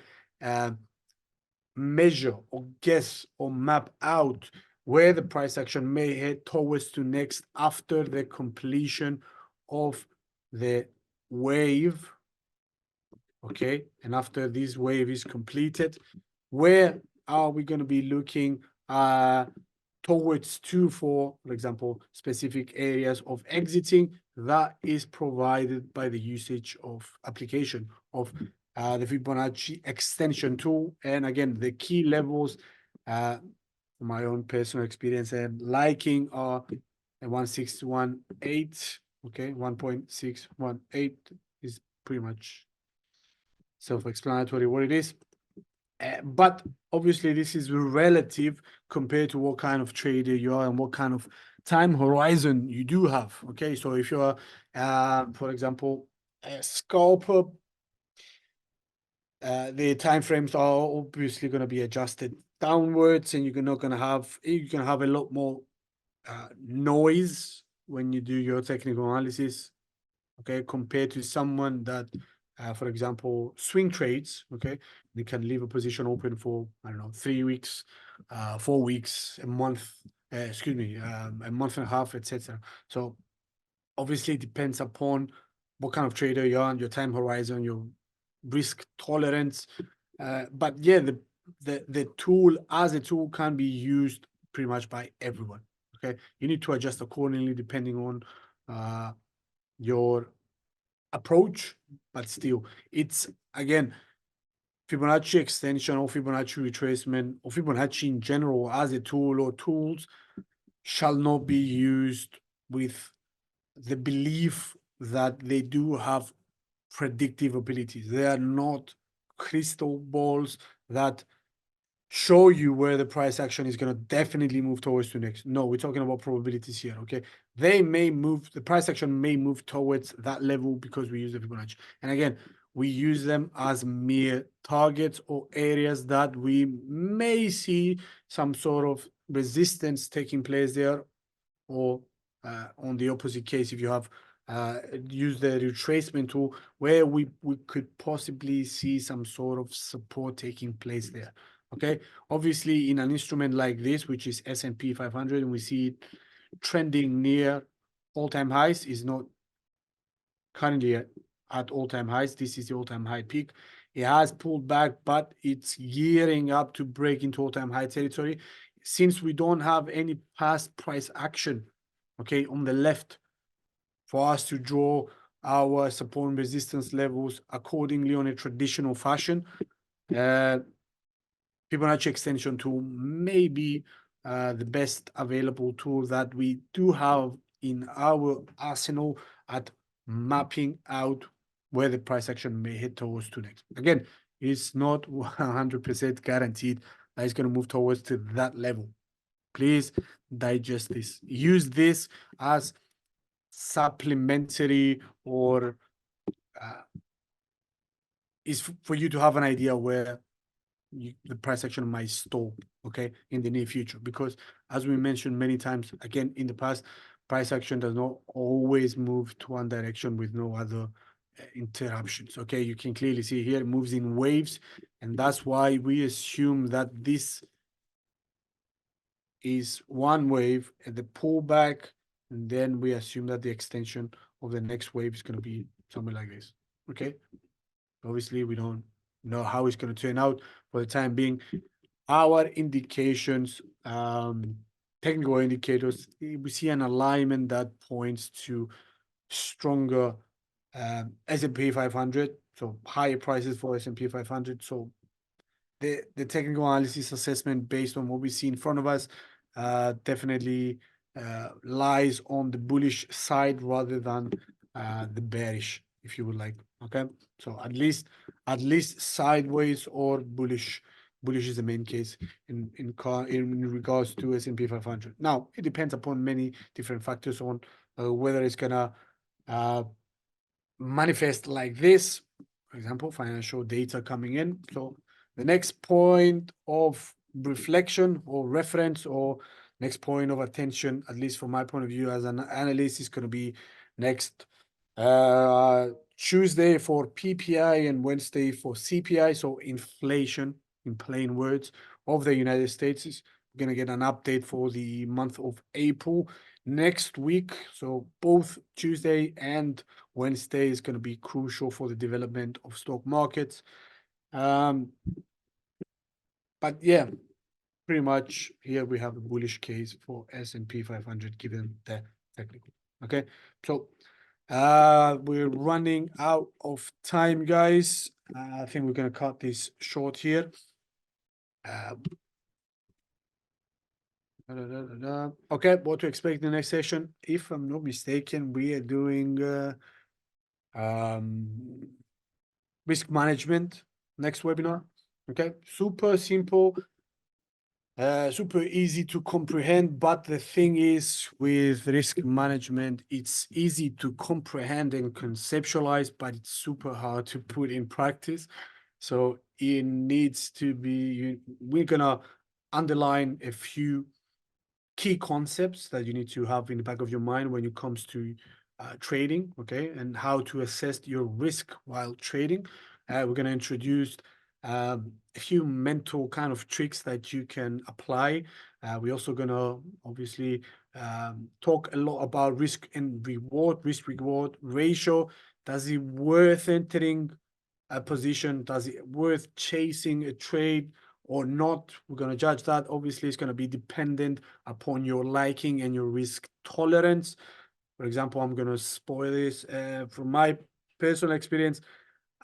measure or guess or map out where the price action may head towards to next after the completion of the wave. Okay, and after this wave is completed, where are we going to be looking towards for example, specific areas of exiting? That is provided by the usage of application of the Fibonacci extension tool. And again, the key levels, my own personal experience and liking are 1.618, okay, 1.618 is pretty much self-explanatory what it is. But obviously, this is relative compared to what kind of trader you are and what kind of time horizon you do have. Okay, so if you're, for example, a scalper, the time frames are obviously going to be adjusted downwards, and you're not going to have a lot more noise when you do your technical analysis. Okay, compared to someone that, for example, swing trades. Okay, they can leave a position open for, I don't know, 3 weeks, 4 weeks, a month. Excuse me, a month and a half, etc. So obviously, it depends upon what kind of trader you are, and your time horizon, your risk tolerance. But yeah, the tool as a tool can be used pretty much by everyone. Okay, you need to adjust accordingly depending on your approach, but still, it's again Fibonacci extension or Fibonacci retracement or Fibonacci in general as a tool or tools shall not be used with the belief that they do have predictive abilities. They are not crystal balls that show you where the price action is going to definitely move towards to next. No, we're talking about probabilities here, okay? They may move, the price action may move towards that level because we use the Fibonacci. And again, we use them as mere targets or areas that we may see some sort of resistance taking place there, or on the opposite case, if you have used the retracement tool where we could possibly see some sort of support taking place there. Okay, obviously in an instrument like this, which is S&P 500, and we see it trending near all-time highs, is not currently at all-time highs. This is the all-time high peak. It has pulled back, but it's gearing up to break into all-time high territory. Since we don't have any past price action, okay, on the left for us to draw our support and resistance levels accordingly on a traditional fashion, Fibonacci extension tool may be the best available tool that we do have in our arsenal at mapping out where the price action may head towards to next. Again, it's not 100% guaranteed that it's going to move towards to that level. Please digest this. Use this as supplementary or is for you to have an idea where the price action might stall, okay, in the near future. Because as we mentioned many times, again, in the past, price action does not always move to one direction with no other interruptions, okay? You can clearly see here it moves in waves, and that's why we assume that this is one wave and the pullback, and then we assume that the extension of the next wave is going to be something like this, okay? Obviously, we don't know how it's going to turn out. For the time being, our indications, technical indicators, we see an alignment that points to stronger S&P 500, so higher prices for S&P 500. So the technical analysis assessment based on what we see in front of us definitely lies on the bullish side rather than the bearish, if you would like. Okay, so at least sideways or bullish. Bullish is the main case in regards to S&P 500. Now it depends upon many different factors on whether it's gonna manifest like this. For example, financial data coming in. So the next point of reflection or reference or next point of attention, at least from my point of view as an analyst, is going to be next Tuesday for PPI and Wednesday for CPI. So inflation, in plain words, of the United States. Is going to get an update for the month of April next week. So both Tuesday and Wednesday is going to be crucial for the development of stock markets. But yeah, pretty much here we have a bullish case for S&P 500 given the technical. Okay, so we're running out of time, guys. I think we're going to cut this short here. Okay, what to expect in the next session? If I'm not mistaken, we are doing risk management next webinar. Okay, super simple, super easy to comprehend. But the thing is, with risk management, it's easy to comprehend and conceptualize, but it's super hard to put in practice. So it needs to be, we're gonna underline a few key concepts that you need to have in the back of your mind when it comes to trading, okay, and how to assess your risk while trading. We're going to introduce a few mental kind of tricks that you can apply. We're also going to obviously talk a lot about risk reward ratio. Does it worth entering a position? Does it worth chasing a trade? or not. We're going to judge that. Obviously, it's going to be dependent upon your liking and your risk tolerance. For example, I'm going to spoil this. From my personal experience,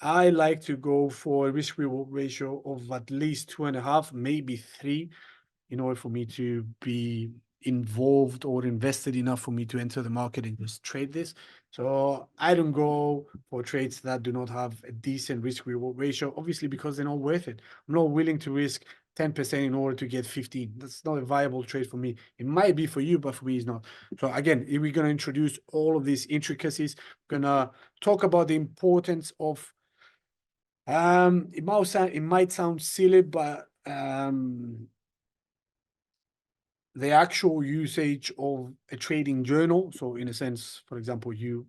I like to go for a risk reward ratio of at least 2.5, maybe 3, in order for me to be involved or invested enough for me to enter the market and just trade this. So I don't go for trades that do not have a decent risk reward ratio, obviously, because they're not worth it. I'm not willing to risk 10% in order to get 15. That's not a viable trade for me. It might be for you, but for me, it's not. So again, if we're going to introduce all of these intricacies, we're going to talk about the importance of it might sound silly, but the actual usage of a trading journal. So in a sense, for example, you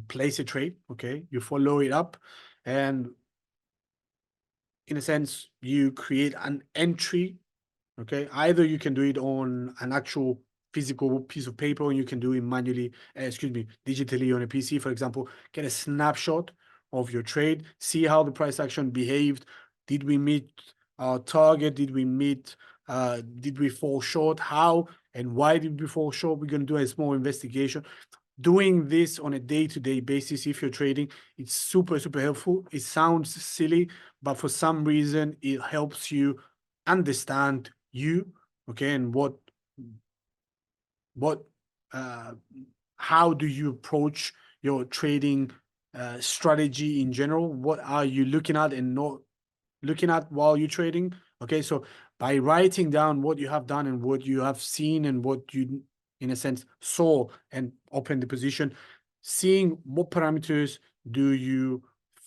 place a trade, okay, you follow it up, and in a sense, you create an entry. Okay, either you can do it on an actual physical piece of paper, or you can do it manually, digitally on a PC. For example, get a snapshot of your trade, see how the price action behaved. Did we meet our target? Did we fall short? How and why did we fall short? We're going to do a small investigation. Doing this on a day-to-day basis, if you're trading, it's super, super helpful. It sounds silly, but for some reason, it helps you understand you, okay, and what how do you approach your trading strategy in general? What are you looking at and not looking at while you're trading? Okay, so by writing down what you have done and what you have seen and what you, in a sense, saw and open the position, seeing what parameters do you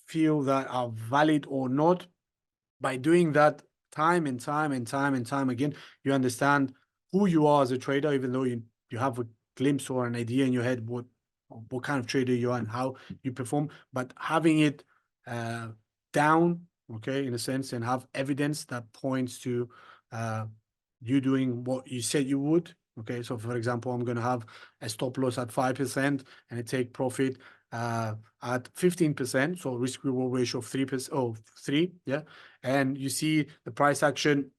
feel that are valid or not. By doing that time and time and time and time again, you understand who you are as a trader, even though you have a glimpse or an idea in your head what kind of trader you are and how you perform. But having it down, okay, in a sense, and have evidence that points to you doing what you said you would. Okay, so for example, I'm going to have a stop loss at 5% and a take profit at 15%, so risk reward ratio of 3%, oh, 3, yeah. And you see the price action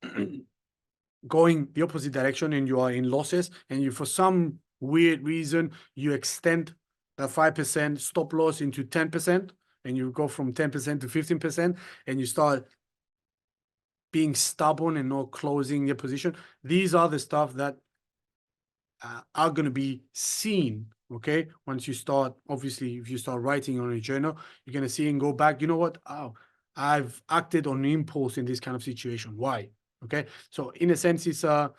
going the opposite direction and you are in losses, and you, for some weird reason, you extend the 5% stop loss into 10%, and you go from 10% to 15%, and you start being stubborn and not closing your position. These are the stuff that are going to be seen, okay? Once you start, obviously, if you start writing on a journal, you're going to see and go back, you know what? Oh, I've acted on impulse in this kind of situation. Why? Okay. So in a sense, it's a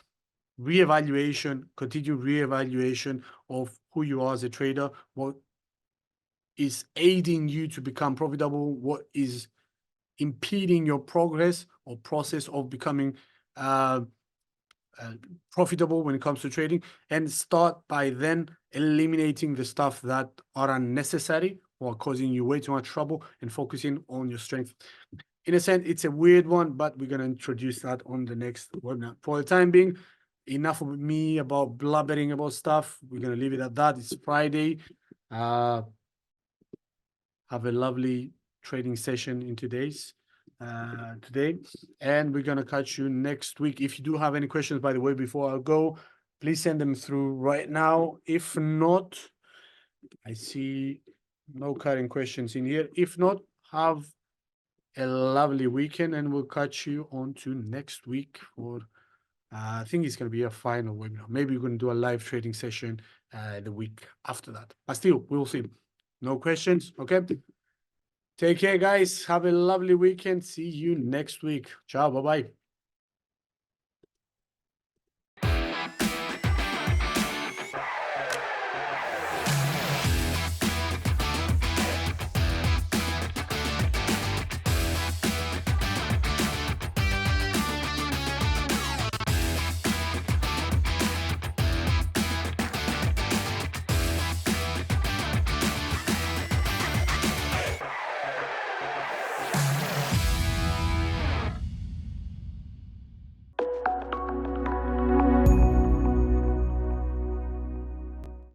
reevaluation, continued reevaluation of who you are as a trader, what is aiding you to become profitable, what is impeding your progress or process of becoming profitable when it comes to trading, and start by then eliminating the stuff that are unnecessary or causing you way too much trouble and focusing on your strength. In a sense, it's a weird one, but we're going to introduce that on the next webinar. For the time being, enough of me about blubbering about stuff. We're going to leave it at that. It's Friday. Have a lovely trading session in today, and we're going to catch you next week. If you do have any questions, by the way, before I go, please send them through right now. If not, I see no current questions in here. If not, have a lovely weekend, and we'll catch you on to next week for I think it's going to be a final webinar. Maybe we're going to do a live trading session the week after that, but still, we'll see. No questions? Okay. Take care, guys. Have a lovely weekend. See you next week. Ciao. Bye-bye.